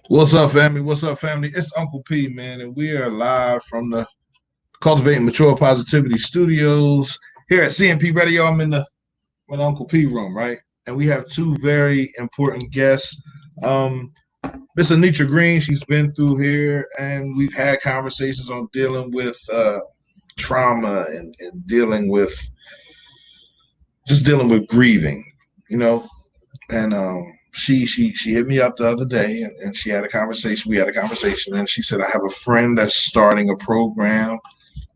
What's up, family? What's up, family? It's Uncle P, man, and we are live from the Cultivating Mature Positivity Studios here at CMP Radio. I'm in the Uncle P room, right? And we have two very important guests. Um, Miss Anitra Green, she's been through here, and we've had conversations on dealing with trauma and dealing with grieving, you know. And she hit me up the other day, and she had a conversation. We had a conversation, and she said, I have a friend that's starting a program,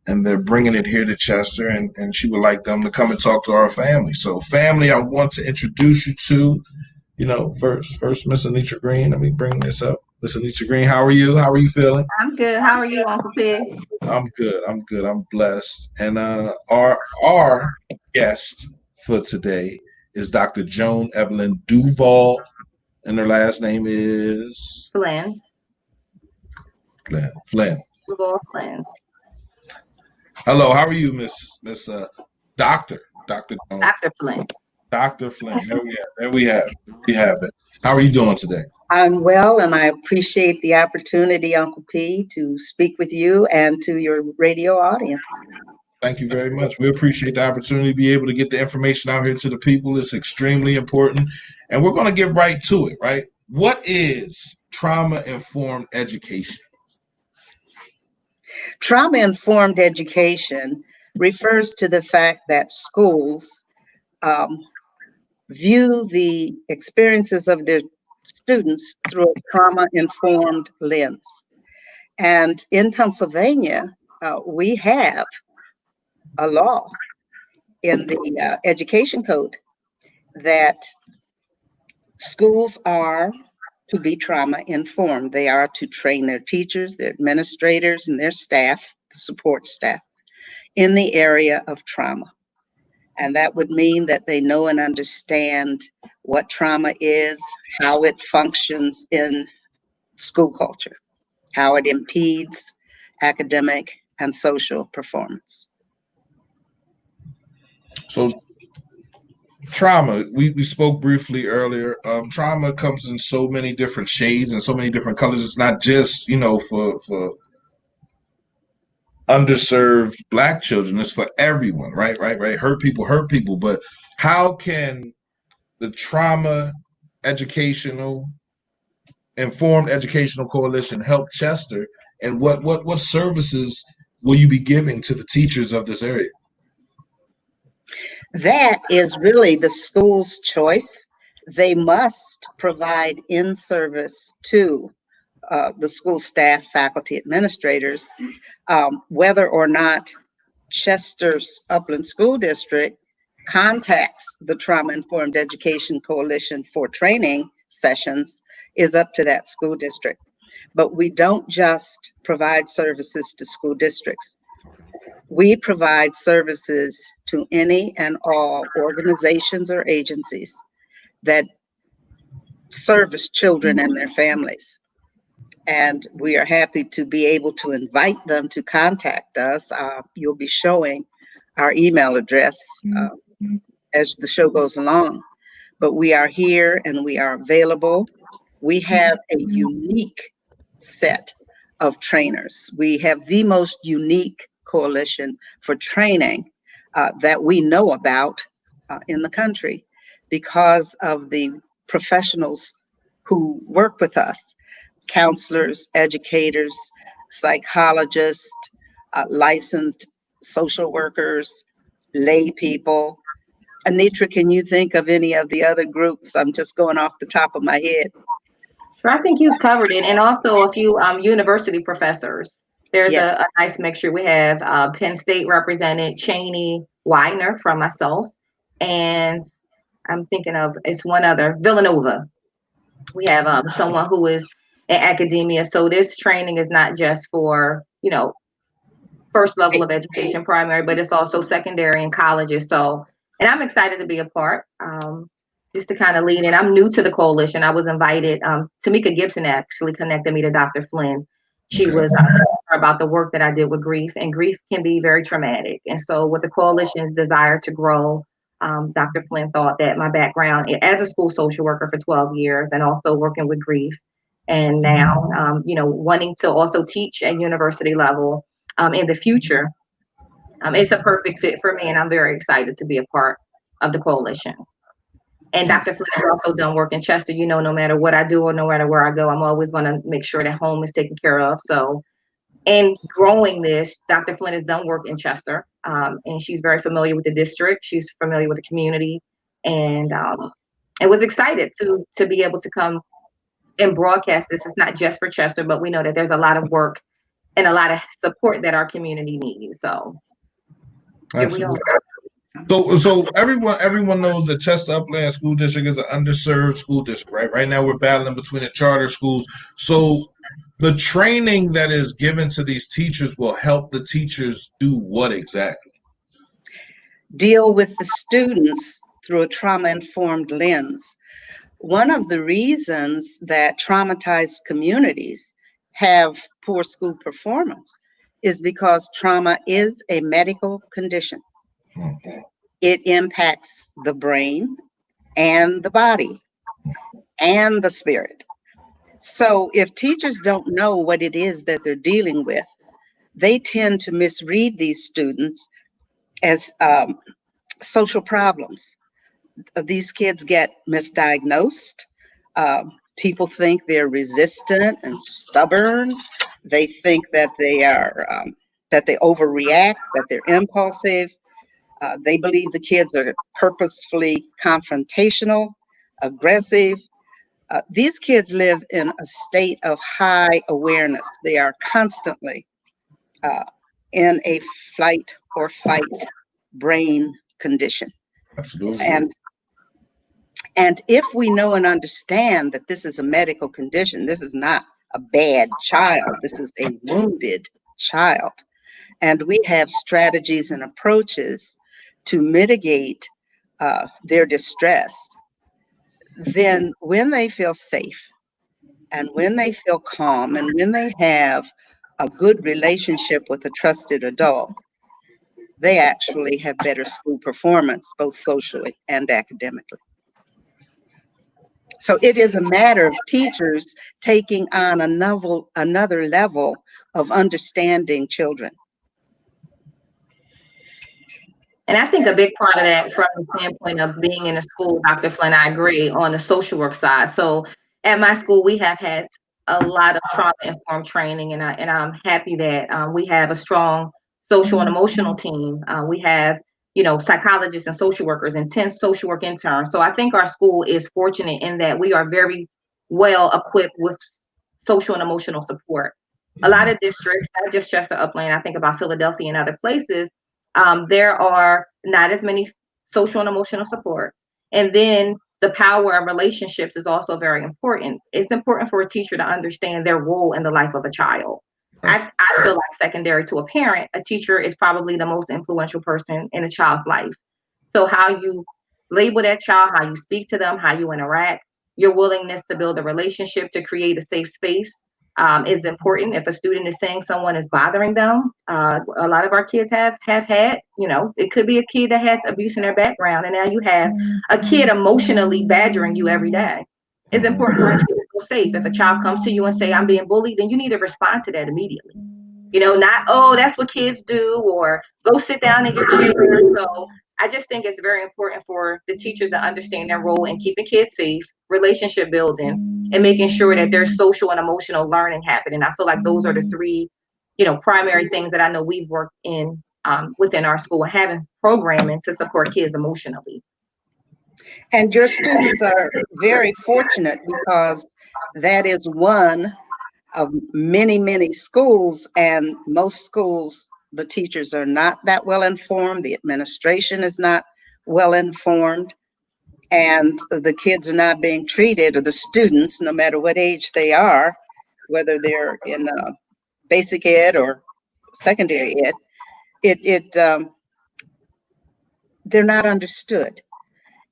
and they're bringing it here to Chester, and she would like them to come and talk to our family. So, family, I want to introduce you to, first Miss Anitra Green. Let me bring this up. Miss Anitra Green, how are you? How are you feeling? I'm good. How are you, Uncle Pig? I'm good. I'm good. I'm blessed. And our guest for today is Dr. Joan Evelyn Duval, and her last name is Flynn. Flynn. Duval Flynn. Hello. How are you, Miss Doctor Joan? Dr. Flynn. Dr. Flynn. There we have it. How are you doing today? I'm well, and I appreciate the opportunity, Uncle P, to speak with you and to your radio audience. Thank you very much. We appreciate the opportunity to be able to get the information out here to the people. It's extremely important. And we're going to get right to it, right? What is trauma-informed education? Trauma-informed education refers to the fact that schools view the experiences of their students through a trauma-informed lens. And in Pennsylvania, we have a law in the education code that schools are to be trauma-informed. They are to train their teachers, their administrators, and their staff, the support staff, in the area of trauma. And that would mean that they know and understand what trauma is, how it functions in school culture, how it impedes academic and social performance. So trauma, we spoke briefly earlier. Trauma comes in so many different shades and so many different colors. It's not just, for underserved Black children. It's for everyone, right? Hurt people. But how can the Trauma Educational Informed Educational Coalition help Chester? And what services will you be giving to the teachers of this area? That is really the school's choice. They must provide in-service to the school staff, faculty, administrators, whether or not Chester's Upland School District contacts the Trauma Informed Education Coalition for training sessions is up to that school district. But we don't just provide services to school districts. We provide services to any and all organizations or agencies that service children and their families. And we are happy to be able to invite them to contact us. You'll be showing our email address as the show goes along. But we are here and we are available. We have a unique set of trainers. We have the most unique coalition for training that we know about in the country because of the professionals who work with us, counselors, educators, psychologists, licensed social workers, lay people. Anitra, can you think of any of the other groups? I'm just going off the top of my head. Sure, I think you've covered it, and also a few university professors. There's a nice mixture. We have Penn State represented, Cheney, Widener from myself, and I'm thinking of, it's one other, Villanova. We have someone who is in academia. So this training is not just for, first level of education, primary, but it's also secondary and colleges. So, and I'm excited to be a part, just to kind of lead in. I'm new to the coalition. I was invited. Tamika Gibson actually connected me to Dr. Flynn. She was talking about the work that I did with grief, and grief can be very traumatic. And so with the coalition's desire to grow, Dr. Flynn thought that my background as a school social worker for 12 years and also working with grief and now, wanting to also teach at university level in the future. It's a perfect fit for me, and I'm very excited to be a part of the coalition. And Dr. Flynn has also done work in Chester. No matter what I do or no matter where I go, I'm always going to make sure that home is taken care of. So in growing this, Dr. Flynn has done work in Chester, and she's very familiar with the district. She's familiar with the community, and was excited to be able to come and broadcast this. It's not just for Chester, but we know that there's a lot of work and a lot of support that our community needs. So here we are. So everyone knows that Chester Upland School District is an underserved school district, right? Right now we're battling between the charter schools. So the training that is given to these teachers will help the teachers do what exactly? Deal with the students through a trauma-informed lens. One of the reasons that traumatized communities have poor school performance is because trauma is a medical condition. It impacts the brain and the body and the spirit. So if teachers don't know what it is that they're dealing with, they tend to misread these students as social problems. These kids get misdiagnosed. People think they're resistant and stubborn. They think that they are that they overreact, that they're impulsive. They believe the kids are purposefully confrontational, aggressive. These kids live in a state of high awareness. They are constantly in a flight or fight brain condition. Absolutely. And if we know and understand that this is a medical condition, this is not a bad child, this is a wounded child, and we have strategies and approaches to mitigate their distress, then when they feel safe and when they feel calm and when they have a good relationship with a trusted adult, they actually have better school performance, both socially and academically. So it is a matter of teachers taking on another level of understanding children. And I think a big part of that, from the standpoint of being in a school, Dr. Flynn, I agree, on the social work side. So at my school, we have had a lot of trauma-informed training, and I'm happy that we have a strong social and emotional team. We have, psychologists and social workers and 10 social work interns. So I think our school is fortunate in that we are very well equipped with social and emotional support. A lot of districts, not just Chester Upland, I think about Philadelphia and other places, there are not as many social and emotional support. And then the power of relationships is also very important. It's important for a teacher to understand their role in the life of a child. I feel like secondary to a parent, a teacher is probably the most influential person in a child's life. So how you label that child, how you speak to them, how you interact, your willingness to build a relationship, to create a safe space, is important. If a student is saying someone is bothering them, a lot of our kids have had, it could be a kid that has abuse in their background, and now you have a kid emotionally badgering you every day. It's important for a kid to feel safe. If a child comes to you and say, I'm being bullied, then you need to respond to that immediately. Not, oh, that's what kids do, or go sit down in your chair. So I just think it's very important for the teachers to understand their role in keeping kids safe, relationship building, and making sure that there's social and emotional learning happening. I feel like those are the three, primary things that I know we've worked in within our school, and having programming to support kids emotionally. And your students are very fortunate, because that is one of many, many schools, and most schools, the teachers are not that well informed, the administration is not well informed, and the kids are not being treated, or the students, no matter what age they are, whether they're in basic ed or secondary ed, they're not understood,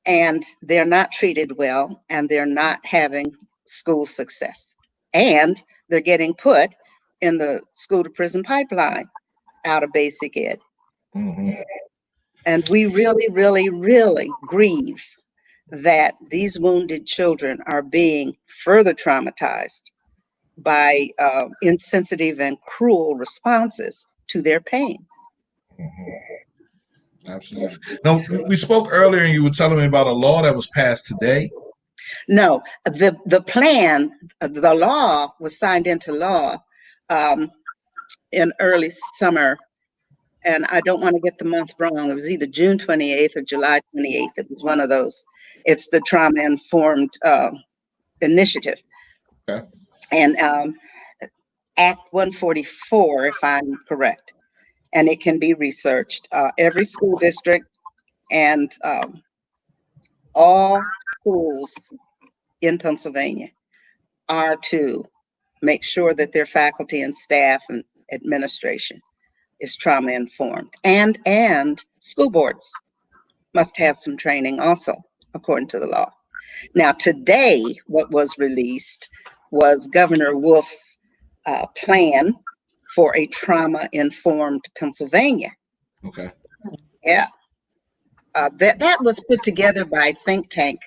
and they're not treated well, and they're not having school success, and they're getting put in the school to prison pipeline out of basic ed. And we really, really, really grieve that these wounded children are being further traumatized by insensitive and cruel responses to their pain. Absolutely. Now, we spoke earlier and you were telling me about a law that was passed today. No, the plan, the law was signed into law in early summer, and I don't want to get the month wrong. It was either June 28th or July 28th. It was one of those. It's the Trauma Informed Initiative. Okay. And Act 144, if I'm correct. And it can be researched. Every school district and all schools in Pennsylvania are to make sure that their faculty and staff and administration is trauma informed. And school boards must have some training also, according to the law. Now, today, what was released was Governor Wolf's plan for a trauma-informed Pennsylvania. Okay. Yeah. That was put together by a think tank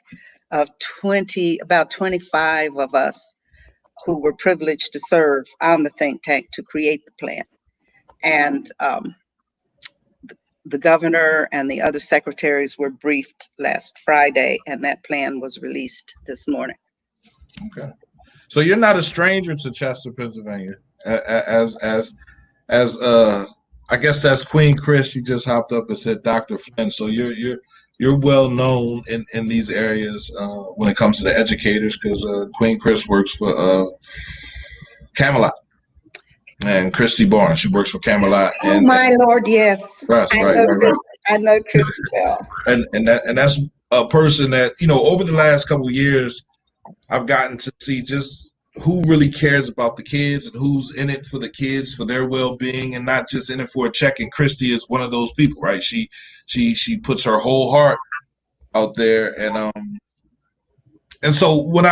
of about 25 of us who were privileged to serve on the think tank to create the plan. And the governor and the other secretaries were briefed last Friday, and that plan was released this morning. Okay. So you're not a stranger to Chester, Pennsylvania, as I guess that's Queen Chris. She just hopped up and said Dr. Flynn. So you're well known in these areas when it comes to the educators, because Queen Chris works for Camelot, and Christy Barnes, she works for Camelot. And, oh my Lord, yes. Right. I know Christy well. And that's a person that, over the last couple of years, I've gotten to see just who really cares about the kids and who's in it for the kids, for their well-being, and not just in it for a check. And Christy is one of those people, right? She puts her whole heart out there, and so when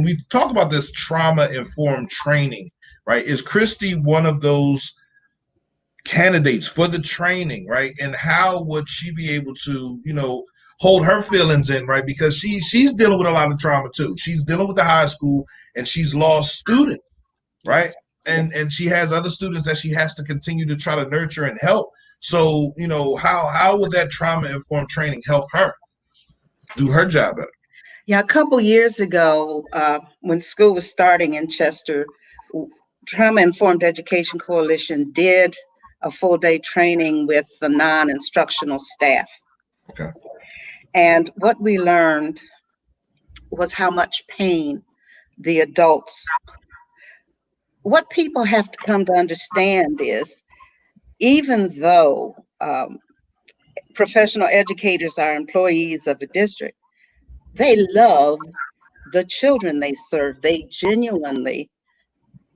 we talk about this trauma-informed training, right? Is Christy one of those candidates for the training, right? And how would she be able to, hold her feelings in, right? Because she's dealing with a lot of trauma too. She's dealing with the high school, and she's lost students, right? And she has other students that she has to continue to try to nurture and help. So, how would that trauma-informed training help her do her job better? Yeah, a couple years ago, when school was starting in Chester, Trauma Informed Education Coalition did a full day training with the non-instructional staff. Okay. And what we learned was how much pain the adults, what people have to come to understand is, even though professional educators are employees of a district, they love the children they serve. They genuinely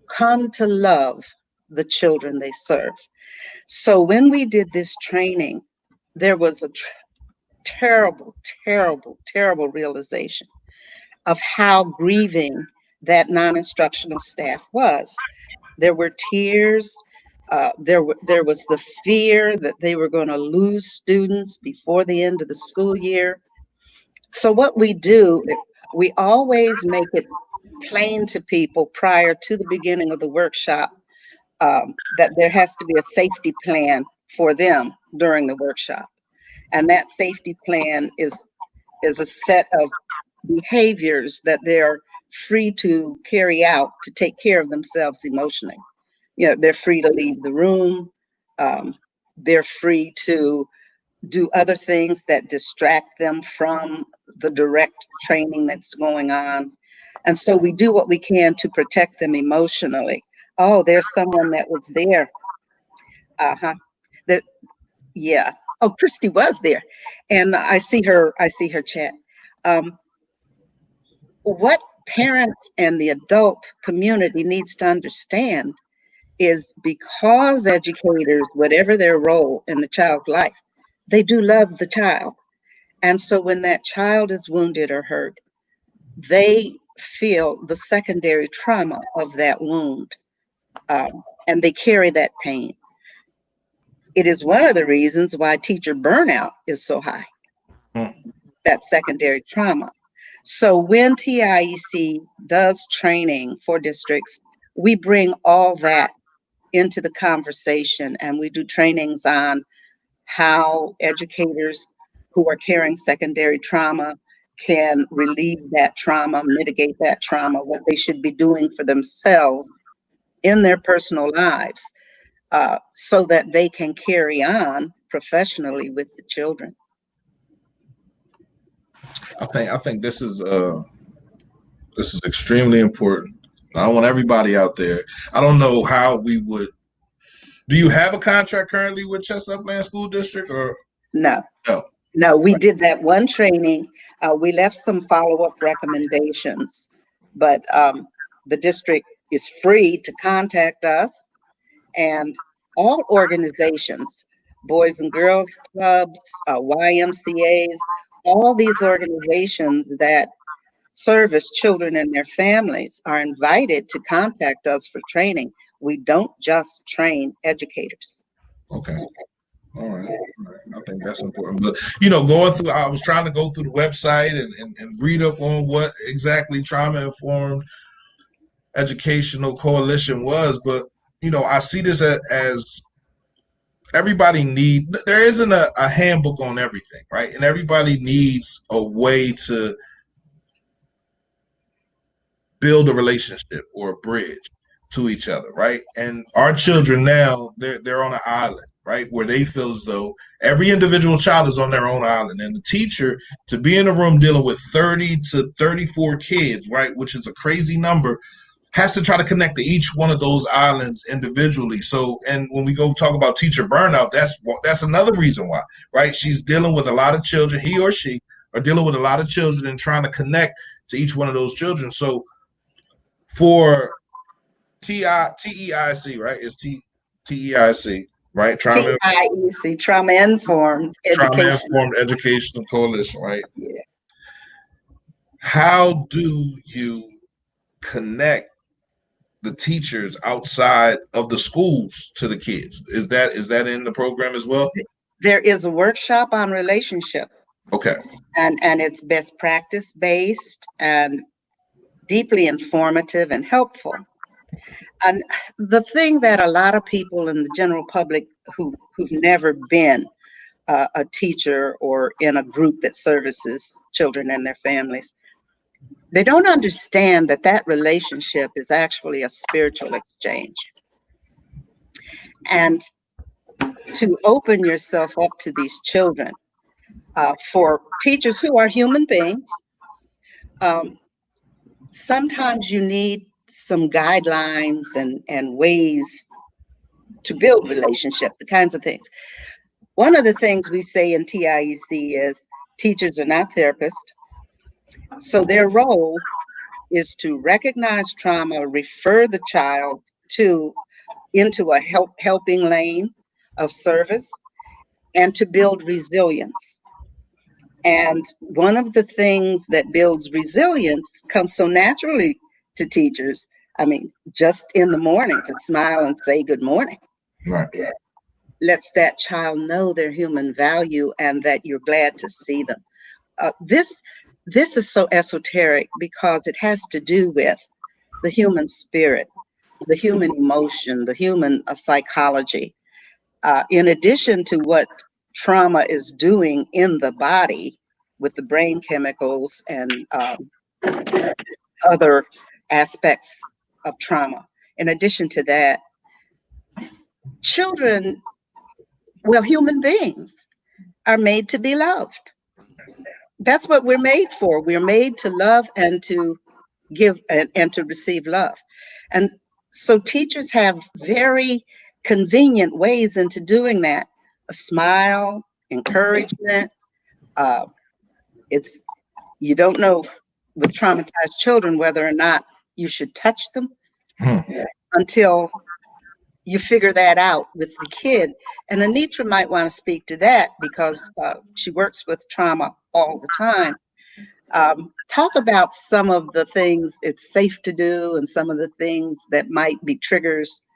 come to love the children they serve. So when we did this training, there was a terrible, terrible, terrible realization of how grieving that non-instructional staff was. There were tears. There was the fear that they were going to lose students before the end of the school year. So what we do, we always make it plain to people prior to the beginning of the workshop that there has to be a safety plan for them during the workshop. And that safety plan is a set of behaviors that they're free to carry out to take care of themselves emotionally. They're free to leave the room. They're free to do other things that distract them from the direct training that's going on. And so we do what we can to protect them emotionally. Oh, there's someone that was there. Yeah. Oh, Christy was there. And I see her chat. What parents and the adult community needs to understand is, because educators, whatever their role in the child's life, they do love the child. And so when that child is wounded or hurt, they feel the secondary trauma of that wound, and they carry that pain. It is one of the reasons why teacher burnout is so high, that secondary trauma. So when TIEC does training for districts, we bring all that into the conversation, and we do trainings on how educators who are carrying secondary trauma can relieve that trauma, mitigate that trauma, what they should be doing for themselves in their personal lives, so that they can carry on professionally with the children. I think this is extremely important. I want everybody out there. I don't know how we would. Do you have a contract currently with Chestnut Glen School District or No. no? No, we did that one training. We left some follow-up recommendations, but the district is free to contact us, and all organizations, Boys and Girls Clubs, YMCAs, all these organizations that service children and their families are invited to contact us for training. We don't just train educators. Okay. All right. I think that's important. But going through, I was trying to go through the website and read up on what exactly Trauma Informed Educational Coalition was. But I see this as everybody there isn't a handbook on everything, right? And everybody needs a way to build a relationship or a bridge to each other, right? And our children now, they're on an island, right? Where they feel as though every individual child is on their own island. And the teacher, to be in a room dealing with 30 to 34 kids, right, which is a crazy number, has to try to connect to each one of those islands individually. So, and when we go talk about teacher burnout, that's another reason why, right? She's dealing with a lot of children, he or she are dealing with a lot of children and trying to connect to each one of those children. So for TEIC, right? It's TEIC, right? TIEC, Trauma Informed Educational Coalition, right? Yeah. How do you connect the teachers outside of the schools to the kids? Is that in the program as well? There is a workshop on relationship. Okay. And it's best practice based and deeply informative and helpful. And the thing that a lot of people in the general public who've never been a teacher or in a group that services children and their families, they don't understand that relationship is actually a spiritual exchange. And to open yourself up to these children, for teachers who are human beings, sometimes you need some guidelines and ways to build relationship, the kinds of things. One of the things we say in TIEC is teachers are not therapists. So their role is to recognize trauma, refer the child into a helping lane of service, and to build resilience. And one of the things that builds resilience comes so naturally to teachers. I mean, just in the morning to smile and say good morning. Right. Lets that child know their human value and that you're glad to see them. This is so esoteric because it has to do with the human spirit, the human emotion, the human psychology. In addition to what trauma is doing in the body with the brain chemicals and other aspects of trauma. In addition to that, children, well, human beings are made to be loved. That's what we're made for. We're made to love and to give and to receive love. And so teachers have very convenient ways into doing that. A smile, encouragement. You don't know with traumatized children whether or not you should touch them until you figure that out with the kid. And Anitra might want to speak to that because she works with trauma all the time. Talk about some of the things it's safe to do and some of the things that might be triggers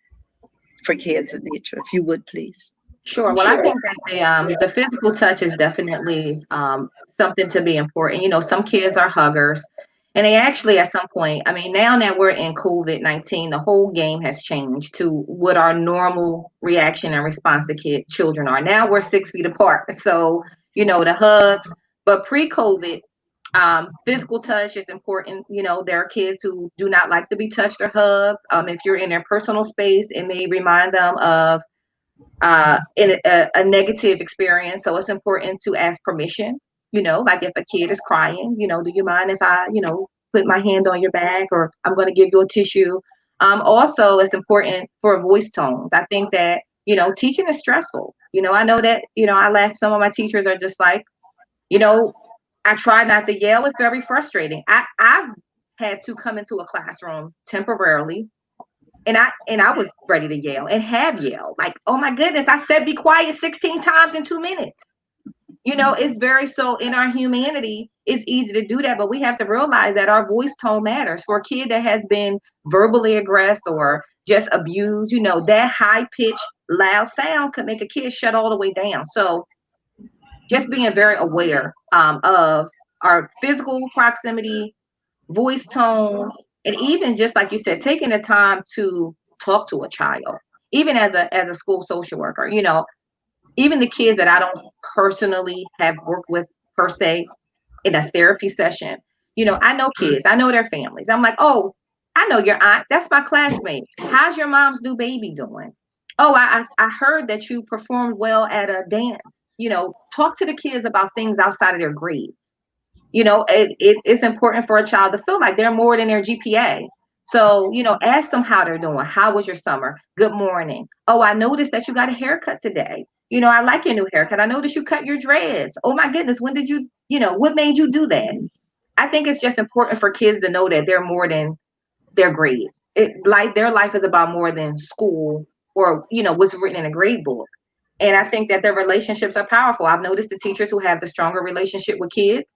for kids, Anitra, if you would, please. Sure. Well, I think that the physical touch is definitely something to be important. You know, some kids are huggers, and they actually at some point, I mean, now that we're in COVID-19, the whole game has changed to what our normal reaction and response to children are. Now we're 6 feet apart, so you know the hugs. But pre-COVID, physical touch is important. You know, there are kids who do not like to be touched or hugged. If you're in their personal space, it may remind them of in a negative experience. So it's important to ask permission. You know, like if a kid is crying, you know, do you mind if I, you know, put my hand on your back, or I'm going to give you a tissue. Also, it's important for voice tones. I think that, you know, teaching is stressful. You know, I know that, you know, I laugh. Some of my teachers are just like, you know, I try not to yell. It's very frustrating. I've had to come into a classroom temporarily, and I was ready to yell and have yelled. Like, oh my goodness, I said be quiet 16 times in 2 minutes. You know, it's very, so in our humanity, it's easy to do that, but we have to realize that our voice tone matters. For a kid that has been verbally aggressed or just abused, you know, that high pitched, loud sound could make a kid shut all the way down. So just being very aware of our physical proximity, voice tone, and even just like you said, taking the time to talk to a child, even as a school social worker. You know, even the kids that I don't personally have worked with per se in a therapy session, you know, I know kids, I know their families. I'm like, oh, I know your aunt. That's my classmate. How's your mom's new baby doing? Oh, I heard that you performed well at a dance. You know, talk to the kids about things outside of their grades. You know, it's important for a child to feel like they're more than their GPA. So, you know, ask them how they're doing. How was your summer? Good morning. Oh, I noticed that you got a haircut today. You know, I like your new haircut. I noticed you cut your dreads. Oh my goodness, when did you, you know, what made you do that? I think it's just important for kids to know that they're more than their grades. Their life is about more than school or, you know, what's written in a grade book. And I think that their relationships are powerful. I've noticed the teachers who have the stronger relationship with kids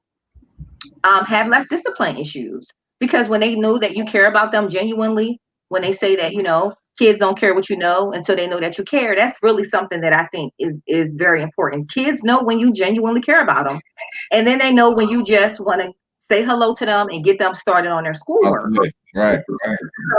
have less discipline issues, because when they know that you care about them genuinely, when they say that, you know, kids don't care what you know until they know that you care, that's really something that I think is very important. Kids know when you genuinely care about them, and then they know when you just want to say hello to them and get them started on their schoolwork. Right.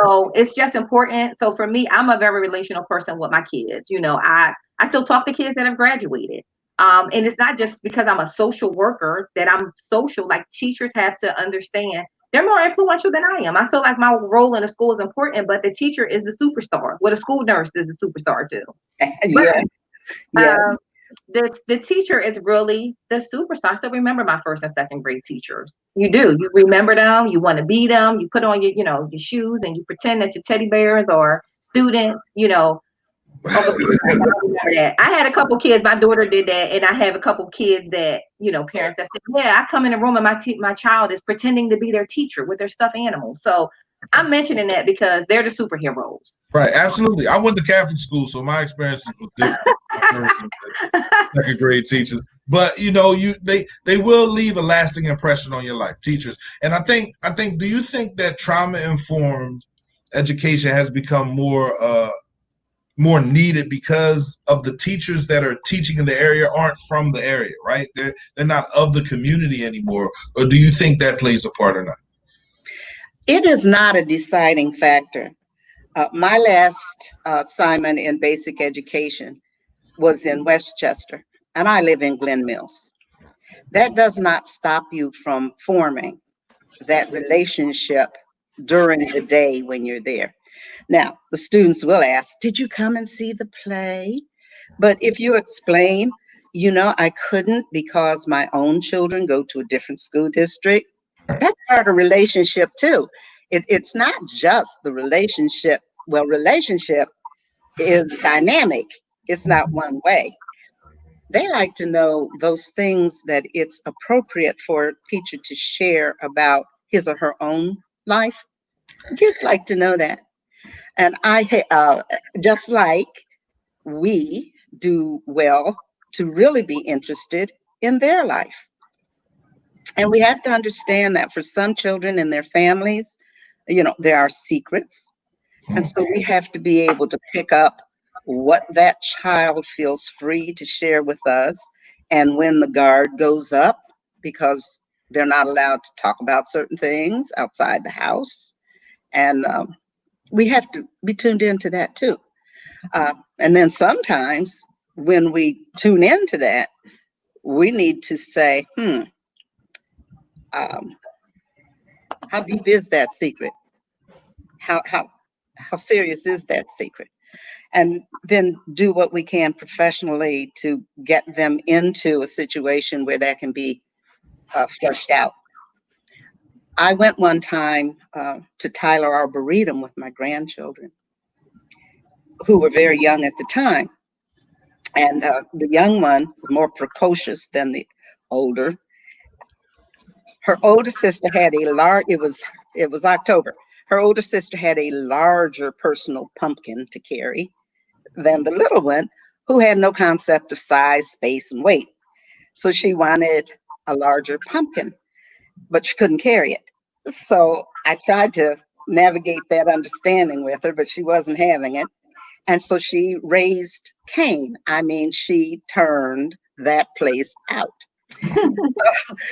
So it's just important. So for me, I'm a very relational person with my kids. You know, I still talk to kids that have graduated. And it's not just because I'm a social worker that I'm social. Like, teachers have to understand they're more influential than I am. I feel like my role in the school is important, but the teacher is the superstar. What a school nurse is the superstar too. Yeah, yeah. Um, the teacher is really the superstar. So remember my first and second grade teachers. You do. You remember them. You want to be them. You put on your, you know, your shoes and you pretend that you're teddy bears or students. You know, Uncle Peter, I remember that. I had a couple kids. My daughter did that, and I have a couple kids that, you know, parents that said, "Yeah, I come in the room and my child is pretending to be their teacher with their stuffed animals." So I'm mentioning that because they're the superheroes. Right, absolutely. I went to Catholic school, so my experiences was different. My first and second grade teachers, but you know, they will leave a lasting impression on your life, teachers. And I think, do you think that trauma informed education has become more needed because of the teachers that are teaching in the area aren't from the area, right? They're not of the community anymore, or do you think that plays a part or not? It is not a deciding factor. My last assignment in basic education was in Westchester, and I live in Glen Mills. That does not stop you from forming that relationship during the day when you're there. Now, the students will ask, did you come and see the play? But if you explain, you know, I couldn't because my own children go to a different school district, that's part of relationship too. It's not just the relationship. Well, relationship is dynamic. It's not one way. They like to know those things that it's appropriate for a teacher to share about his or her own life. Kids like to know that. And just like we do well to really be interested in their life. And we have to understand that for some children and their families, you know, there are secrets. And so we have to be able to pick up what that child feels free to share with us. And when the guard goes up, because they're not allowed to talk about certain things outside the house. And we have to be tuned into that too. And then sometimes when we tune into that, we need to say, how deep is that secret? How serious is that secret? And then do what we can professionally to get them into a situation where that can be flushed out. I went one time to Tyler Arboretum with my grandchildren, who were very young at the time. And the young one, more precocious than the older, her older sister had a large, it was October. Her older sister had a larger personal pumpkin to carry than the little one, who had no concept of size, space, and weight. So she wanted a larger pumpkin, but she couldn't carry it. So I tried to navigate that understanding with her, but she wasn't having it. And so she raised Cain. I mean, she turned that place out.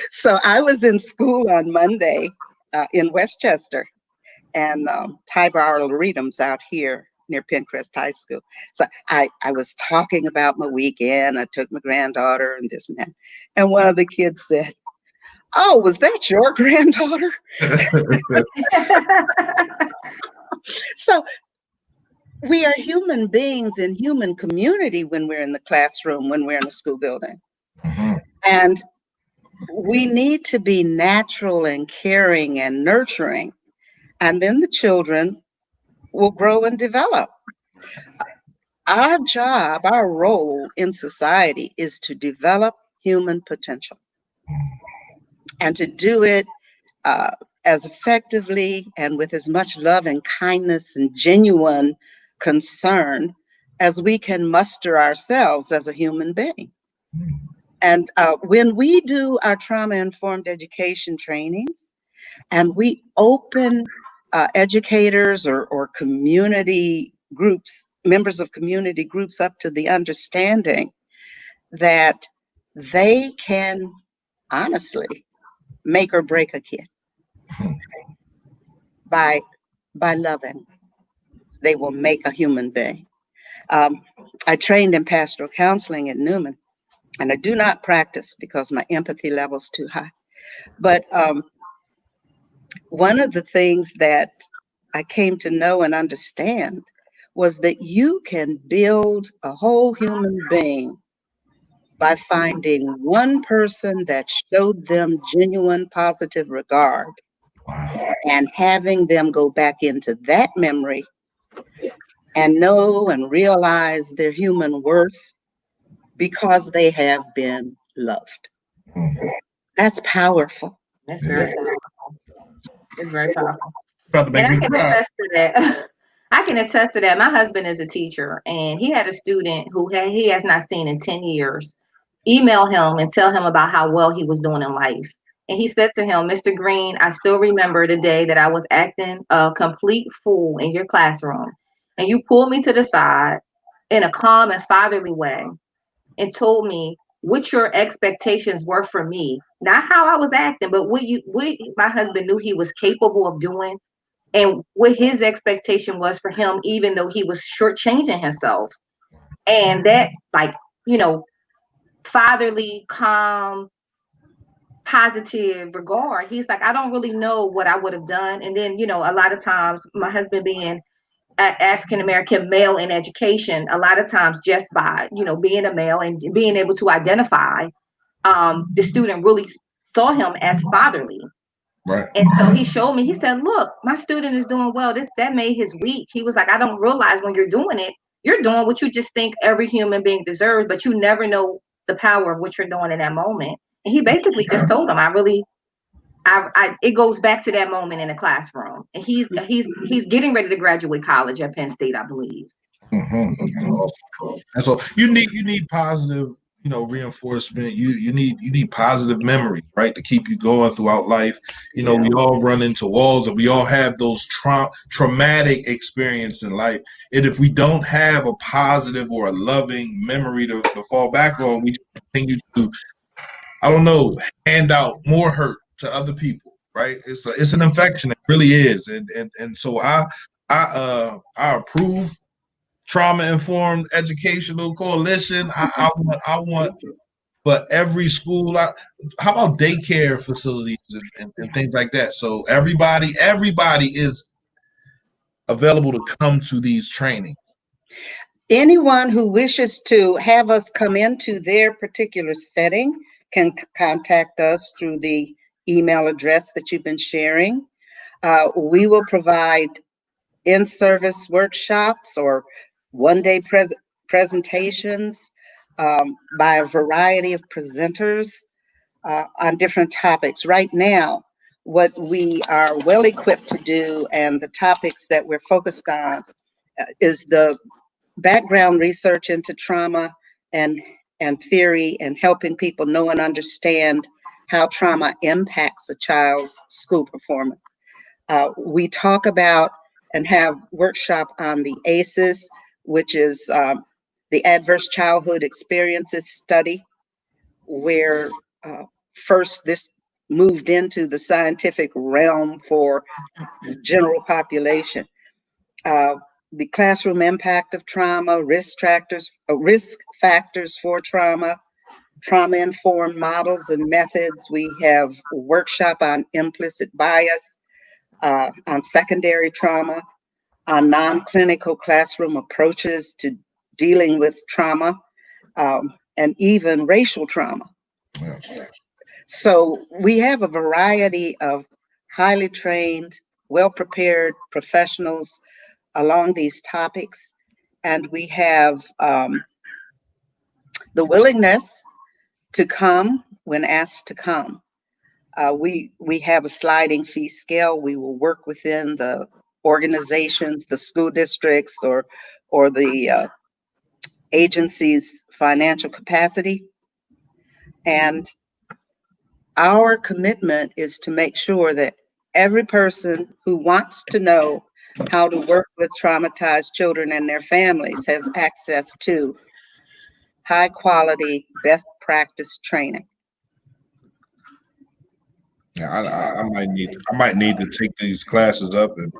So I was in school on Monday in Westchester, and Tyler Arboretum's out here near Pencrest High School. So I was talking about my weekend. I took my granddaughter and this and that. And one of the kids said, "Oh, was that your granddaughter?" So we are human beings in human community when we're in the classroom, when we're in a school building. Mm-hmm. And we need to be natural and caring and nurturing. And then the children will grow and develop. Our job, our role in society is to develop human potential and to do it as effectively and with as much love and kindness and genuine concern as we can muster ourselves as a human being. And when we do our trauma-informed education trainings and we open educators or community groups, members of community groups, up to the understanding that they can honestly make or break a kid by loving. They will make a human being. I trained in pastoral counseling at Newman, and I do not practice because my empathy level is too high. But one of the things that I came to know and understand was that you can build a whole human being by finding one person that showed them genuine positive regard and having them go back into that memory and know and realize their human worth because they have been loved. That's powerful. That's very powerful. It's very powerful. About to make And I me can cry. attest to that. I can attest to that. My husband is a teacher, and he had a student who he has not seen in 10 years. Email him and tell him about how well he was doing in life. And he said to him, "Mr. Green, I still remember the day that I was acting a complete fool in your classroom. And you pulled me to the side in a calm and fatherly way and told me what your expectations were for me. Not how I was acting, but what my husband knew he was capable of doing and what his expectation was for him, even though he was shortchanging himself." And that, like, you know, fatherly, calm, positive regard. He's like, I don't really know what I would have done. And then, a lot of times, my husband being an African American male in education, a lot of times just by, being a male and being able to identify, the student really saw him as fatherly. Right. And so he showed me, he said, "Look, my student is doing well. That made his week." He was like, "I don't realize when you're doing it, you're doing what you just think every human being deserves, but you never know the power of what you're doing in that moment." And he basically just told him, it goes back to that moment in the classroom. And he's getting ready to graduate college at Penn State, I believe. Mm-hmm. And so you need positive reinforcement. You need positive memories, right, to keep you going throughout life. We all run into walls, and we all have those traumatic experience in life. And if we don't have a positive or a loving memory to fall back on, we continue to, I don't know, hand out more hurt to other people, right? It's an infection. It really is. And so I approve Trauma Informed Educational Coalition. I want, but every school, how about daycare facilities and things like that? So everybody is available to come to these trainings. Anyone who wishes to have us come into their particular setting can contact us through the email address that you've been sharing. We will provide in-service workshops or one-day presentations by a variety of presenters on different topics. Right now, what we are well equipped to do and the topics that we're focused on is the background research into trauma and theory, and helping people know and understand how trauma impacts a child's school performance. We talk about and have workshop on the ACEs, which is the Adverse Childhood Experiences Study, where first this moved into the scientific realm for the general population. The classroom impact of trauma, risk factors for trauma, trauma-informed models and methods. We have a workshop on implicit bias, on secondary trauma, on non-clinical classroom approaches to dealing with trauma, and even racial trauma. So we have a variety of highly trained, well-prepared professionals along these topics, and we have the willingness to come when asked to come. We have a sliding fee scale. We will work within the organizations, the school districts, or the agency's financial capacity. And our commitment is to make sure that every person who wants to know how to work with traumatized children and their families has access to high quality, best practice training. Yeah, I might need to take these classes up and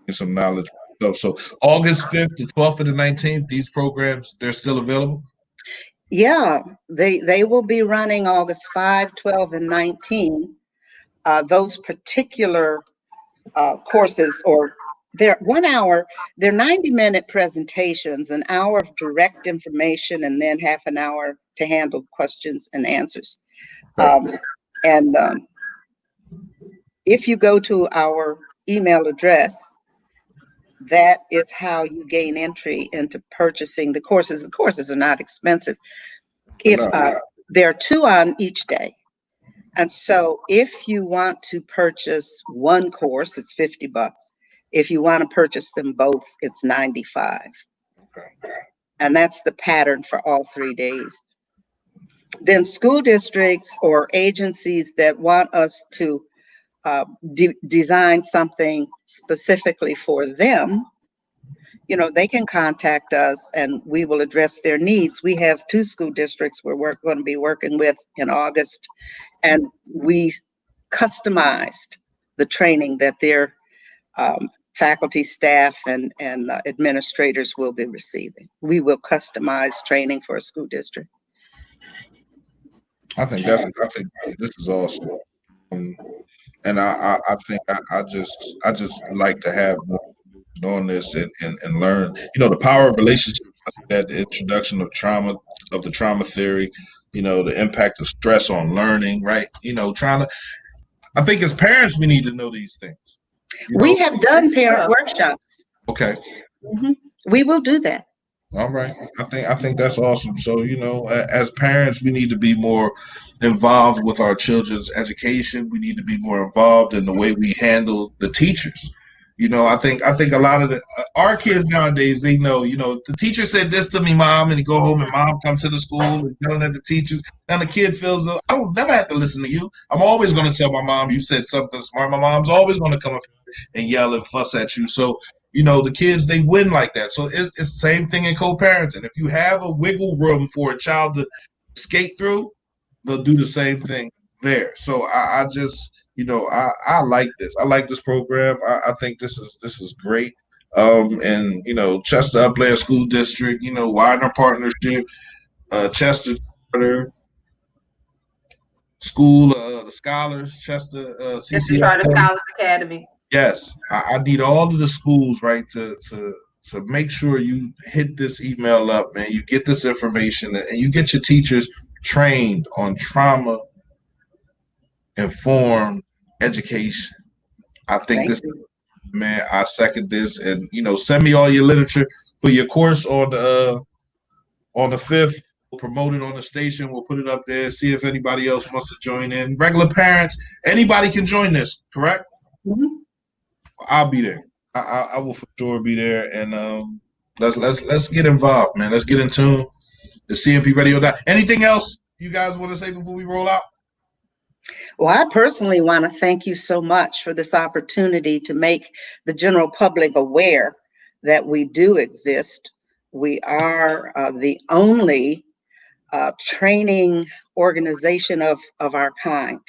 get some knowledge. So August 5th, the 12th, and the 19th, these programs, they're still available? Yeah, they will be running August 5, 12, and 19. Those particular courses, or they're 1 hour, they're 90-minute presentations, an hour of direct information, and then half an hour to handle questions and answers. And if you go to our email address, that is how you gain entry into purchasing the courses. The courses are not expensive. If there are 2 on each day. And so if you want to purchase one course, it's $50. If you want to purchase them both, it's $95. Okay. And that's the pattern for all 3 days. Then school districts or agencies that want us to design something specifically for them, they can contact us and we will address their needs. We have 2 school districts we're going to be working with in August, and we customized the training that their faculty, staff, and administrators will be receiving. We will customize training for a school district. I think this is awesome. And I think I just like to have more on this and learn, the power of relationships, that the introduction of the trauma theory, the impact of stress on learning, right? I think as parents, we need to know these things. We have done parent workshops. Okay. Mm-hmm. We will do that. All right. I think that's awesome. So, as parents, we need to be more involved with our children's education. We need to be more involved in the way we handle the teachers. I think a lot of our kids nowadays, they know, the teacher said this to me, mom, and they go home and mom comes to the school and yelling at the teachers. And the kid feels, I don't never have to listen to you. I'm always going to tell my mom you said something smart. My mom's always going to come up and yell and fuss at you. So, the kids, they win like that. So it's the same thing in co-parenting. If you have a wiggle room for a child to skate through, they'll do the same thing there. So I just, I like this. I like this program. I think this is great. And Chester Upland School District, Widener Partnership, Chester Charter School, the Scholars, Chester Just to try to CCFM. Scholars Academy. Yes, I need all of the schools, right, to make sure you hit this email up, man. You get this information, and you get your teachers trained on trauma informed education. I think this, man, I second this, and send me all your literature for your course on the 5th. We'll promote it on the station. We'll put it up there. See if anybody else wants to join in. Regular parents, anybody can join this. Correct? Mm-hmm. I'll be there. I will for sure be there, and let's get involved, man. Let's get in tune. The CMP Radio. Anything else you guys want to say before we roll out? Well, I personally want to thank you so much for this opportunity to make the general public aware that we do exist. We are the only training organization of our kind.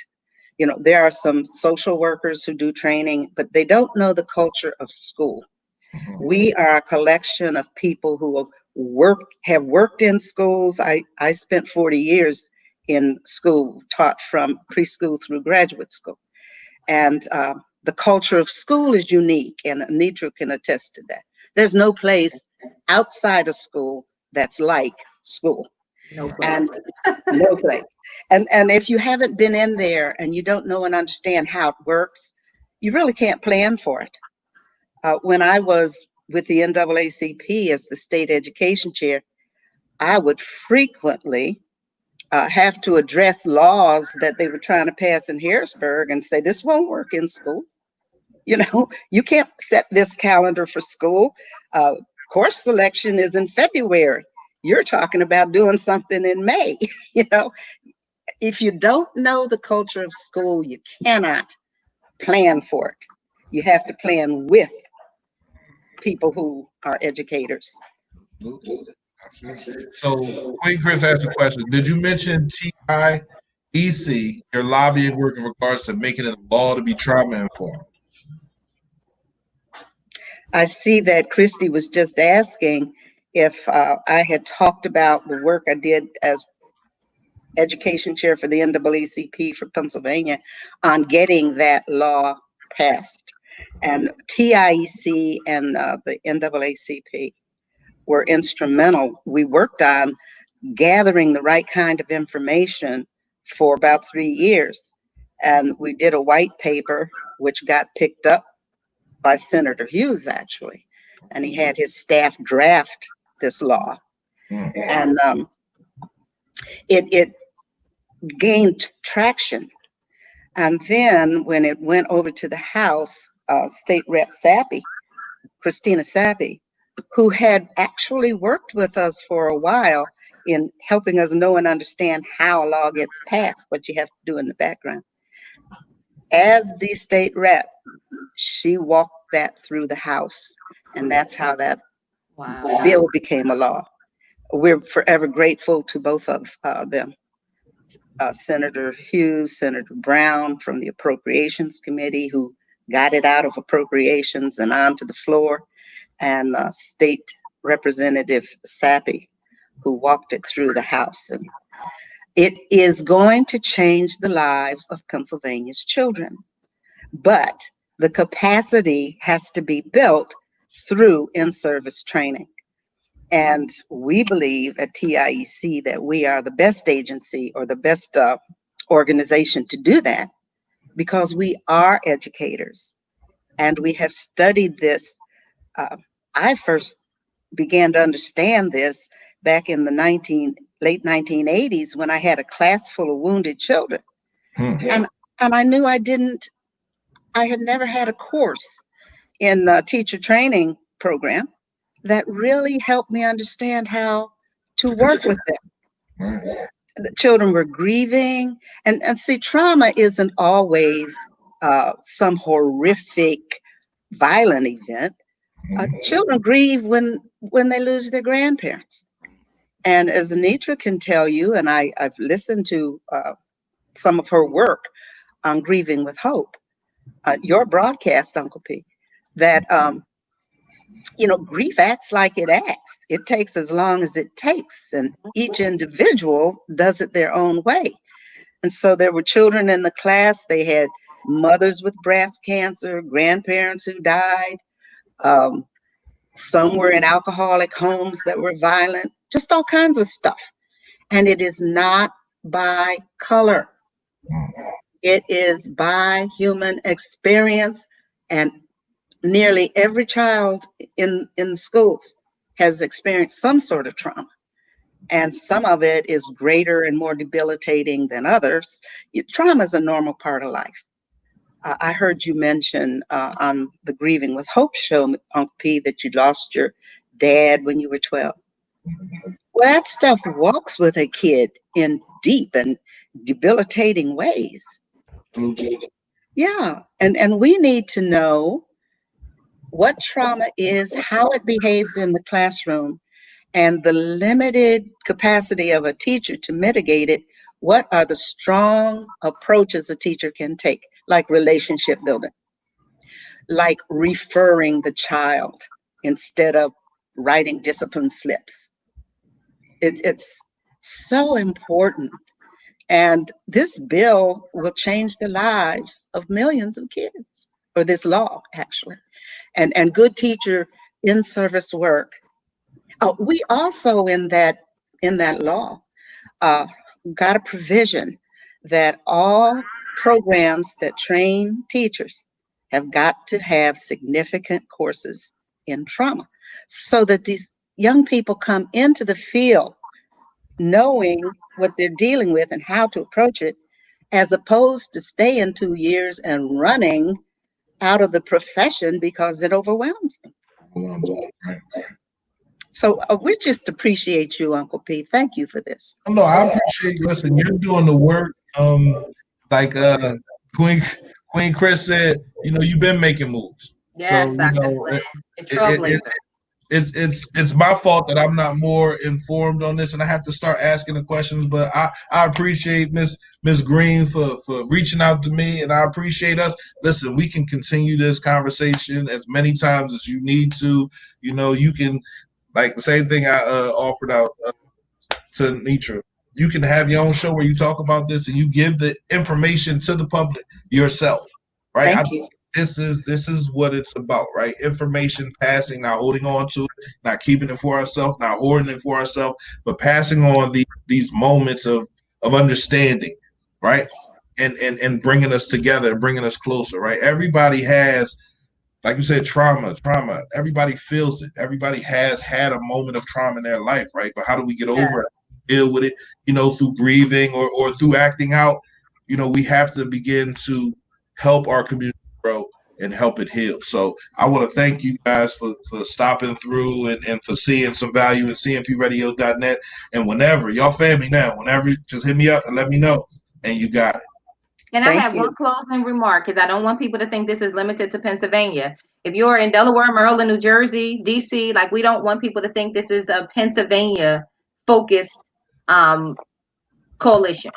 There are some social workers who do training, but they don't know the culture of school. Mm-hmm. We are a collection of people who have worked in schools. I spent 40 years in school, taught from preschool through graduate school. And the culture of school is unique, and Anitra can attest to that. There's no place outside of school that's like school. No place. And no place. And if you haven't been in there and you don't know and understand how it works, you really can't plan for it. When I was with the NAACP as the state education chair, I would frequently have to address laws that they were trying to pass in Harrisburg and say, this won't work in school. You can't set this calendar for school. Course selection is in February. You're talking about doing something in May. If you don't know the culture of school, you cannot plan for it. You have to plan with people who are educators. Absolutely. So, Queen Chris asked a question. Did you mention TEIC, your lobbying work in regards to making it a law to be trauma informed? I see that Christy was just asking if I had talked about the work I did as education chair for the NAACP for Pennsylvania on getting that law passed. And TIEC and the NAACP were instrumental. We worked on gathering the right kind of information for about 3 years. And we did a white paper, which got picked up by Senator Hughes, actually. And he had his staff draft this law. And it gained traction. And then when it went over to the House, State Rep Sappy, Christina Sappy, who had actually worked with us for a while in helping us know and understand how a law gets passed, what you have to do in the background. As the state rep, she walked that through the House, and that's how that bill became a law. We're forever grateful to both of them. Senator Hughes, Senator Brown from the Appropriations Committee, who got it out of appropriations and onto the floor, and State Representative Sappy, who walked it through the House. And it is going to change the lives of Pennsylvania's children, but the capacity has to be built through in-service training. And we believe at TIEC that we are the best agency or the best organization to do that, because we are educators and we have studied this. I first began to understand this back in the late 1980s when I had a class full of wounded children. And I knew I had never had a course in the teacher training program that really helped me understand how to work with them. The children were grieving, and see, trauma isn't always some horrific, violent event. Children grieve when they lose their grandparents. And as Anitra can tell you, and I've listened to some of her work on Grieving with Hope, your broadcast, Uncle P, that grief acts like it acts. It takes as long as it takes, and each individual does it their own way. And so there were children in the class. They had mothers with breast cancer, grandparents who died. Some were in alcoholic homes that were violent, just all kinds of stuff. And it is not by color. It is by human experience. And nearly every child in schools has experienced some sort of trauma. And some of it is greater and more debilitating than others. Trauma is a normal part of life. I heard you mention on the Grieving with Hope show, Uncle P, that you lost your dad when you were 12. Well, that stuff walks with a kid in deep and debilitating ways. Yeah, and we need to know what trauma is, how it behaves in the classroom, and the limited capacity of a teacher to mitigate it. What are the strong approaches a teacher can take, like relationship building, like referring the child instead of writing discipline slips? It's so important. And this bill will change the lives of millions of kids, or this law, actually. And good teacher in-service work. We also in that law got a provision that all programs that train teachers have got to have significant courses in trauma, so that these young people come into the field knowing what they're dealing with and how to approach it, as opposed to staying 2 years and running out of the profession because it overwhelms them. So we just appreciate you, Uncle P. Thank you for this. No, I appreciate you. Listen, you're doing the work. Like Queen Chris said, you've been making moves. Yes, So Dr. Flynn, it's my fault that I'm not more informed on this, and I have to start asking the questions. But I appreciate Miss Green for reaching out to me, and I appreciate us. Listen, we can continue this conversation as many times as you need to. You can, like the same thing I offered out to Nitra. You can have your own show where you talk about this and you give the information to the public yourself, right? Thank you. This is what it's about, right? Information passing, not holding on to it, not keeping it for ourselves, not hoarding it for ourselves, but passing on these moments of understanding, right? And bringing us together and bringing us closer, right? Everybody has, like you said, trauma. Everybody feels it. Everybody has had a moment of trauma in their life, right? But how do we get over it, deal with it, through grieving or through acting out? We have to begin to help our community grow and help it heal. So I want to thank you guys for stopping through and for seeing some value at cmpradio.net. And whenever, y'all family now, whenever, just hit me up and let me know. And you got it. And I have one closing remark, because I don't want people to think this is limited to Pennsylvania. If you're in Delaware, Maryland, New Jersey, DC, we don't want people to think this is a Pennsylvania-focused coalition.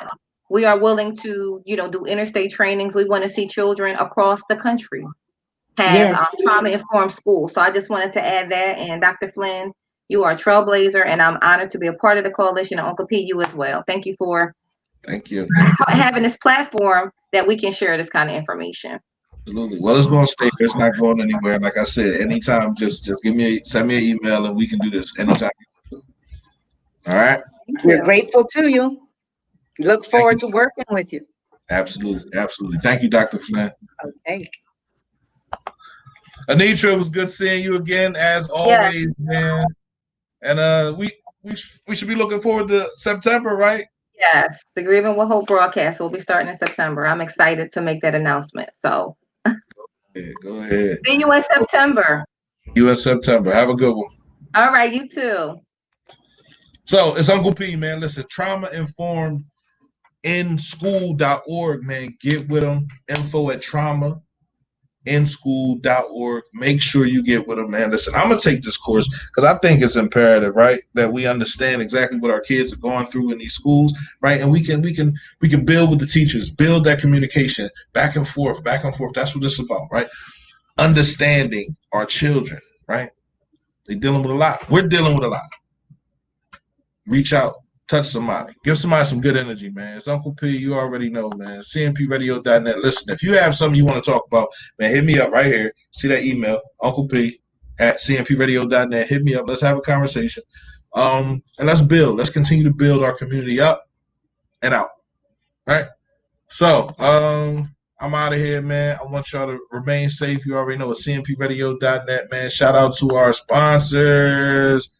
We are willing to, do interstate trainings. We want to see children across the country have trauma-informed schools. So I just wanted to add that. And Dr. Flynn, you are a trailblazer, and I'm honored to be a part of the coalition. And Uncle P, you as well. Thank you for having this platform that we can share this kind of information. Absolutely. Well, it's going to stay. It's not going anywhere. Like I said, anytime, just send me an email and we can do this anytime. All right. We're grateful to you. Look forward to working with you. Absolutely. Thank you, Dr. Flynn. Okay. Anitra, it was good seeing you again, as always, man. And we should be looking forward to September, right? Yes, the Grieving with Hope broadcast will be starting in September. I'm excited to make that announcement. So Yeah, go ahead. See you in September. You in September. Have a good one. All right, you too. So it's Uncle P, man. Listen, traumainschool.org, man. Get with them. Info at traumainschool.org. Make sure you get with them, man. Listen, I'm gonna take this course because I think it's imperative, right, that we understand exactly what our kids are going through in these schools, right? And we can build with the teachers, build that communication back and forth, back and forth. That's what this is about, right? Understanding our children, right? They're dealing with a lot. We're dealing with a lot. Reach out, touch somebody, give somebody some good energy, man. It's Uncle P. You already know, man. CMPradio.net. Listen, if you have something you want to talk about, man, hit me up right here. See that email, Uncle P at CMPradio.net. Hit me up. Let's have a conversation. And let's build. Let's continue to build our community up and out. Right? So, I'm out of here, man. I want y'all to remain safe. You already know it's CMPradio.net, man. Shout out to our sponsors.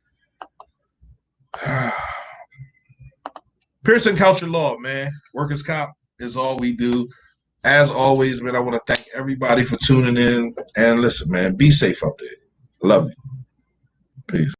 Pearson Culture Law, man. Workers' comp is all we do. As always, man, I want to thank everybody for tuning in. And listen, man, be safe out there. Love you. Peace.